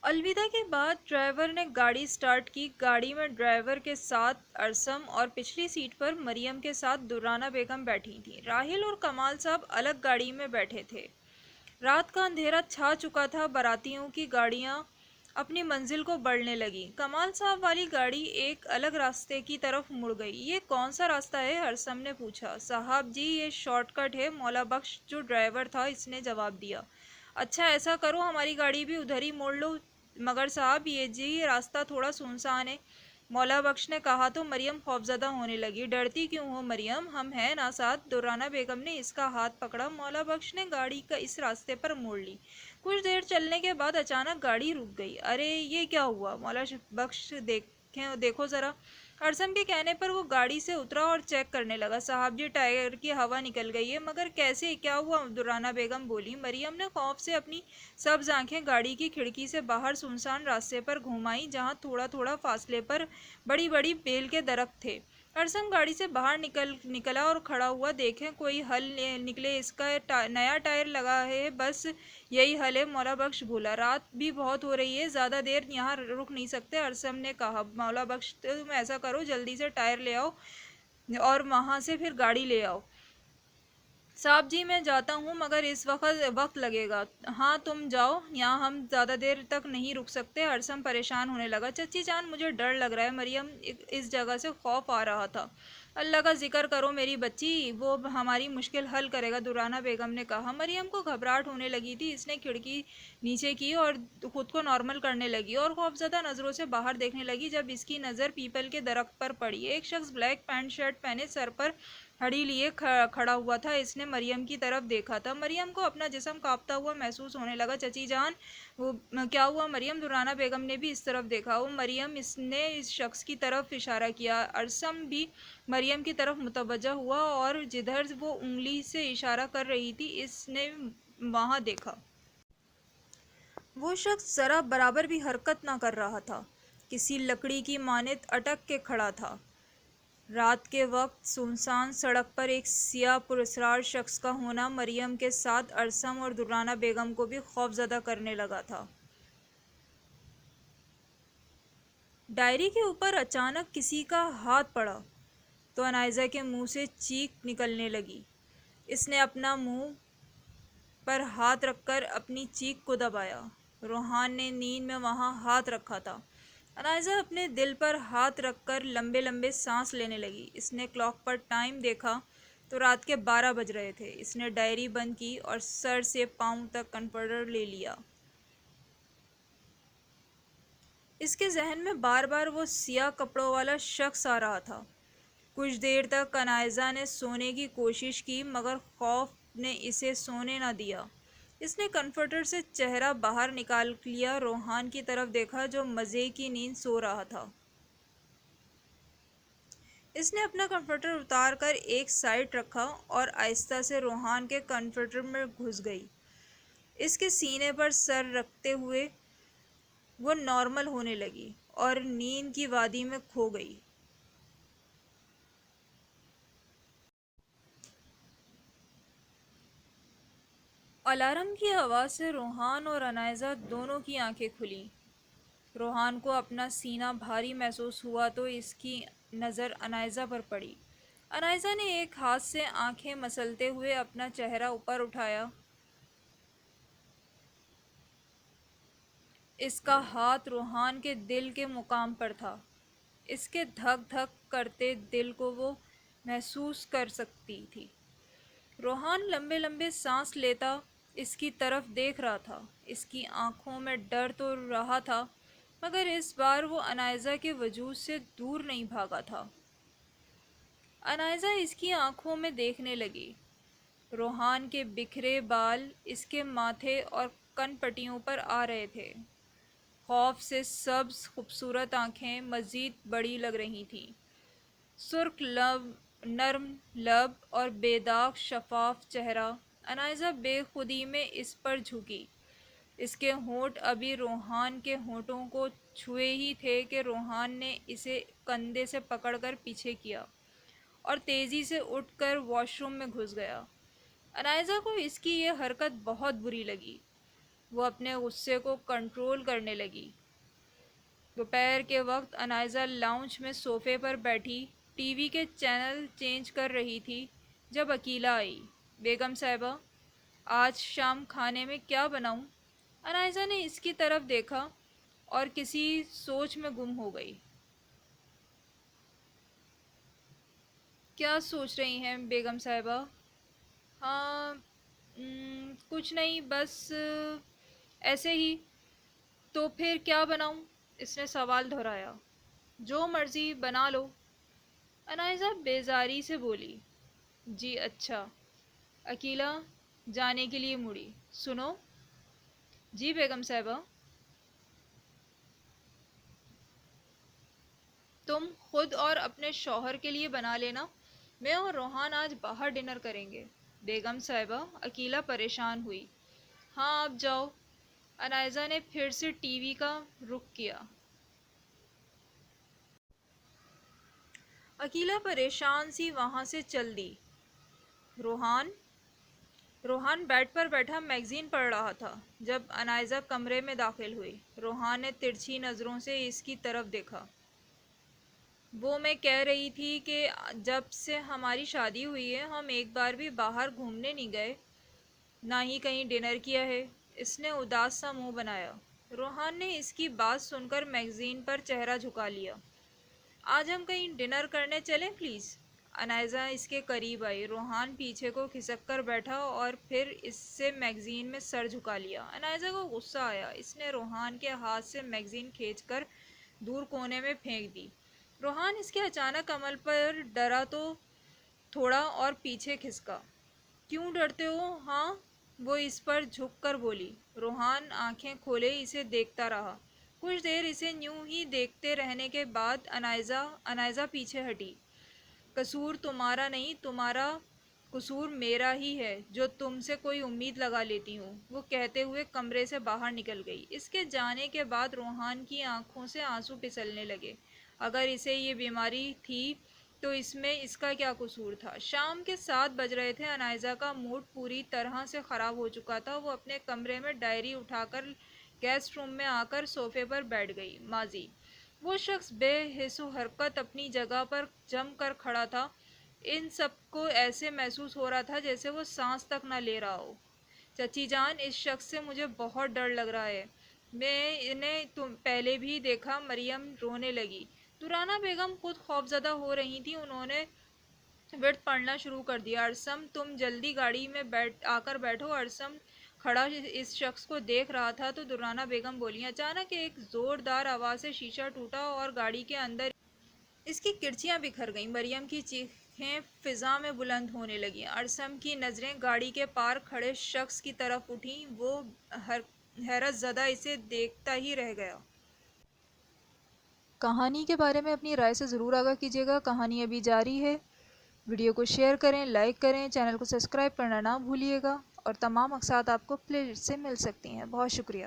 الوداع کے بعد ڈرائیور نے گاڑی سٹارٹ کی۔ گاڑی میں ڈرائیور کے ساتھ ارسم اور پچھلی سیٹ پر مریم کے ساتھ دورانہ بیگم بیٹھی تھیں۔ راحیل اور کمال صاحب الگ گاڑی میں بیٹھے تھے۔ رات کا اندھیرا چھا چکا تھا۔ باراتیوں کی گاڑیاں اپنی منزل کو بڑھنے لگیں۔ کمال صاحب والی گاڑی ایک الگ راستے کی طرف مڑ گئی۔ یہ کون سا راستہ ہے؟ ارسم نے پوچھا۔ صاحب جی یہ شارٹ کٹ ہے، مولا بخش جو ڈرائیور تھا اس نے جواب دیا۔ اچھا ایسا کرو ہماری گاڑی بھی ادھر ہی موڑ لو۔ مگر صاحب یہ راستہ تھوڑا سنسان ہے، مولا بخش نے کہا تو مریم خوفزدہ ہونے لگی۔ ڈرتی کیوں ہو مریم، ہم ہیں نا ساتھ۔ دورانہ بیگم نے اس کا ہاتھ پکڑا۔ مولا بخش نے گاڑی کا اس راستے پر موڑ لی۔ کچھ دیر چلنے کے بعد اچانک گاڑی رک گئی۔ ارے یہ کیا ہوا؟ مولا بخش دیکھو ذرا۔ ارسم کے کہنے پر وہ گاڑی سے اترا اور چیک کرنے لگا۔ صاحب جی ٹائر کی ہوا نکل گئی ہے۔ مگر کیسے؟ کیا ہوا؟ دورانہ بیگم بولی۔ مریم نے خوف سے اپنی سبز آنکھیں گاڑی کی کھڑکی سے باہر سنسان راستے پر گھمائیں جہاں تھوڑا تھوڑا فاصلے پر بڑی بڑی بیل کے درخت تھے۔ ارسم گاڑی سے باہر نکلا اور کھڑا ہوا۔ دیکھیں کوئی حل نکلے، اس کا نیا ٹائر لگا ہے، بس یہی حل ہے، مولا بخش بولا۔ رات بھی بہت ہو رہی ہے، زیادہ دیر یہاں رک نہیں سکتے، ارسم نے کہا۔ مولا بخش تم ایسا کرو جلدی سے ٹائر لے آؤ اور وہاں سے پھر گاڑی لے آؤ۔ صاحب جی میں جاتا ہوں مگر اس وقت لگے گا۔ ہاں تم جاؤ، یہاں ہم زیادہ دیر تک نہیں رک سکتے۔ ارسم پریشان ہونے لگا۔ چچی جان مجھے ڈر لگ رہا ہے، مریم اس جگہ سے خوف آ رہا تھا۔ اللہ کا ذکر کرو میری بچی، وہ ہماری مشکل حل کرے گا، دورانہ بیگم نے کہا۔ مریم کو گھبراہٹ ہونے لگی تھی۔ اس نے کھڑکی نیچے کی اور خود کو نارمل کرنے لگی اور خوفزدہ نظروں سے باہر دیکھنے لگی جب اس کی نظر پیپل کے درخت پر پڑی۔ ایک شخص بلیک پینٹ شرٹ پہنے سر پر ہڑی لیے کھڑا ہوا تھا۔ اس نے مریم کی طرف دیکھا تھا۔ مریم کو اپنا جسم کانپتا ہوا محسوس ہونے لگا۔ چچی جان کیا ہوا مریم؟ دورانہ بیگم نے بھی اس طرف دیکھا۔ او مریم، اس نے اس شخص کی طرف اشارہ کیا۔ ارسم بھی مریم کی طرف متوجہ ہوا اور جدھر وہ انگلی سے اشارہ کر رہی تھی اس نے وہاں دیکھا۔ وہ شخص ذرا برابر بھی حرکت نہ کر رہا تھا، کسی لکڑی کی مانند اٹک کے کھڑا تھا۔ رات کے وقت سنسان سڑک پر ایک سیاہ پراسرار شخص کا ہونا مریم کے ساتھ ارسم اور دورانہ بیگم کو بھی خوفزدہ کرنے لگا تھا۔ ڈائری کے اوپر اچانک کسی کا ہاتھ پڑا تو انائزہ کے منہ سے چیخ نکلنے لگی۔ اس نے اپنا منہ پر ہاتھ رکھ کر اپنی چیخ کو دبایا۔ روحان نے نیند میں وہاں ہاتھ رکھا تھا۔ انائزہ اپنے دل پر ہاتھ رکھ کر لمبے لمبے سانس لینے لگی۔ اس نے کلاک پر ٹائم دیکھا تو رات کے 12 بج رہے تھے۔ اس نے ڈائری بند کی اور سر سے پاؤں تک کنفرٹر لے لیا۔ اس کے ذہن میں بار بار وہ سیاہ کپڑوں والا شخص آ رہا تھا۔ کچھ دیر تک انائزہ نے سونے کی کوشش کی مگر خوف نے اسے سونے نہ دیا۔ اس نے کنفرٹر سے چہرہ باہر نکال لیا، روحان کی طرف دیکھا جو مزے کی نیند سو رہا تھا۔ اس نے اپنا کنفرٹر اتار کر ایک سائیڈ رکھا اور آہستہ سے روحان کے کنفرٹر میں گھس گئی۔ اس کے سینے پر سر رکھتے ہوئے وہ نارمل ہونے لگی اور نیند کی وادی میں کھو گئی۔ الارم کی آواز سے روحان اور انائزہ دونوں کی آنکھیں کھلیں۔ روحان کو اپنا سینہ بھاری محسوس ہوا تو اس کی نظر انائزہ پر پڑی۔ انائزہ نے ایک ہاتھ سے آنکھیں مسلتے ہوئے اپنا چہرہ اوپر اٹھایا۔ اس کا ہاتھ روحان کے دل کے مقام پر تھا۔ اس کے دھک دھک کرتے دل کو وہ محسوس کر سکتی تھی۔ روحان لمبے لمبے سانس لیتا اس کی طرف دیکھ رہا تھا۔ اس کی آنکھوں میں ڈر تو رہا تھا مگر اس بار وہ انائزہ کے وجود سے دور نہیں بھاگا تھا۔ انائزہ اس کی آنکھوں میں دیکھنے لگی۔ روحان کے بکھرے بال اس کے ماتھے اور کن پٹیوں پر آ رہے تھے۔ خوف سے سبز خوبصورت آنکھیں مزید بڑی لگ رہی تھیں۔ سرخ نرم لب اور بے داغ شفاف چہرہ۔ انائزہ بے خودی میں اس پر جھکی۔ اس کے ہونٹ ابھی روحان کے ہونٹوں کو چھوئے ہی تھے کہ روحان نے اسے کندھے سے پکڑ کر پیچھے کیا اور تیزی سے اٹھ کر واش روم میں گھس گیا۔ انائزہ کو اس کی یہ حرکت بہت بری لگی۔ وہ اپنے غصے کو کنٹرول کرنے لگی۔ دوپہر کے وقت انائزہ لاؤنج میں صوفے پر بیٹھی ٹی وی کے چینل چینج کر رہی تھی جب عقیلہ آئی۔ بیگم صاحبہ، آج شام کھانے میں کیا بناؤں؟ انائزہ نے اس کی طرف دیکھا اور کسی سوچ میں گم ہو گئی۔ کیا سوچ رہی ہیں بیگم صاحبہ؟ ہاں، کچھ نہیں، بس ایسے ہی۔ تو پھر کیا بناؤں؟ اس نے سوال دہرایا۔ جو مرضی بنا لو، انائزہ بیزاری سے بولی۔ جی اچھا۔ عقیلہ جانے کے لیے مڑی۔ سنو۔ جی بیگم صاحبہ۔ تم خود اور اپنے شوہر کے لیے بنا لینا، میں اور روحان آج باہر ڈنر کریں گے۔ بیگم صاحبہ، عقیلہ پریشان ہوئی۔ ہاں آپ جاؤ۔ انائزہ نے پھر سے ٹی وی کا رخ کیا۔ عقیلہ پریشان سی وہاں سے چل دی۔ روحان بیڈ پر بیٹھا میگزین پڑھ رہا تھا جب انائزہ کمرے میں داخل ہوئی۔ روحان نے ترچھی نظروں سے اس کی طرف دیکھا۔ وہ میں کہہ رہی تھی کہ جب سے ہماری شادی ہوئی ہے ہم ایک بار بھی باہر گھومنے نہیں گئے، نہ ہی کہیں ڈنر کیا ہے۔ اس نے اداس سا منہ بنایا۔ روحان نے اس کی بات سن کر میگزین پر چہرہ جھکا لیا۔ آج ہم کہیں ڈنر کرنے چلیں پلیز؟ انائزہ اس کے قریب آئی۔ روحان پیچھے کو کھسک کر بیٹھا اور پھر اس سے میگزین میں سر جھکا لیا۔ انائزہ کو غصہ آیا۔ اس نے روحان کے ہاتھ سے میگزین کھینچ کر دور کونے میں پھینک دی۔ روحان اس کے اچانک عمل پر ڈرا تو تھوڑا اور پیچھے کھسکا۔ کیوں ڈرتے ہو؟ ہاں، وہ اس پر جھک کر بولی۔ روحان آنکھیں کھولے اسے دیکھتا رہا۔ کچھ دیر اسے یوں ہی دیکھتے رہنے کے بعد انائزہ پیچھے ہٹی۔ قصور تمہارا نہیں، تمہارا قصور میرا ہی ہے جو تم سے کوئی امید لگا لیتی ہوں، وہ کہتے ہوئے کمرے سے باہر نکل گئی۔ اس کے جانے کے بعد روحان کی آنکھوں سے آنسو پھسلنے لگے۔ اگر اسے یہ بیماری تھی تو اس میں اس کا کیا قصور تھا؟ شام کے 7 بج رہے تھے۔ انائزہ کا موڈ پوری طرح سے خراب ہو چکا تھا۔ وہ اپنے کمرے میں ڈائری اٹھا کر گیسٹ روم میں آ کر صوفے پر بیٹھ گئی۔ ماضی وہ شخص بے حس و حرکت اپنی جگہ پر جم کر کھڑا تھا۔ ان سب کو ایسے محسوس ہو رہا تھا جیسے وہ سانس تک نہ لے رہا ہو۔ چچی جان، اس شخص سے مجھے بہت ڈر لگ رہا ہے، میں انہیں پہلے بھی دیکھا۔ مریم رونے لگی۔ دورانہ بیگم خود خوفزدہ ہو رہی تھیں۔ انہوں نے ورد پڑھنا شروع کر دیا۔ ارسم، تم جلدی گاڑی میں آ کر بیٹھو۔ ارسم کھڑا اس شخص کو دیکھ رہا تھا تو دورانہ بیگم بولی۔ اچانک ایک زوردار آواز سے شیشہ ٹوٹا اور گاڑی کے اندر اس کی کرچیاں بکھر گئیں۔ مریم کی چیخیں فضا میں بلند ہونے لگیں۔ ارسم کی نظریں گاڑی کے پار کھڑے شخص کی طرف اٹھیں۔ وہ حیرت زدہ اسے دیکھتا ہی رہ گیا۔ کہانی کے بارے میں اپنی رائے سے ضرور آگاہ کیجیے گا۔ کہانی ابھی جاری ہے۔ ویڈیو کو شیئر کریں، لائک کریں، چینل کو سبسکرائب کرنا نہ بھولیے گا اور تمام اقساط آپ کو پلے لسٹ سے مل سکتی ہیں۔ بہت شکریہ۔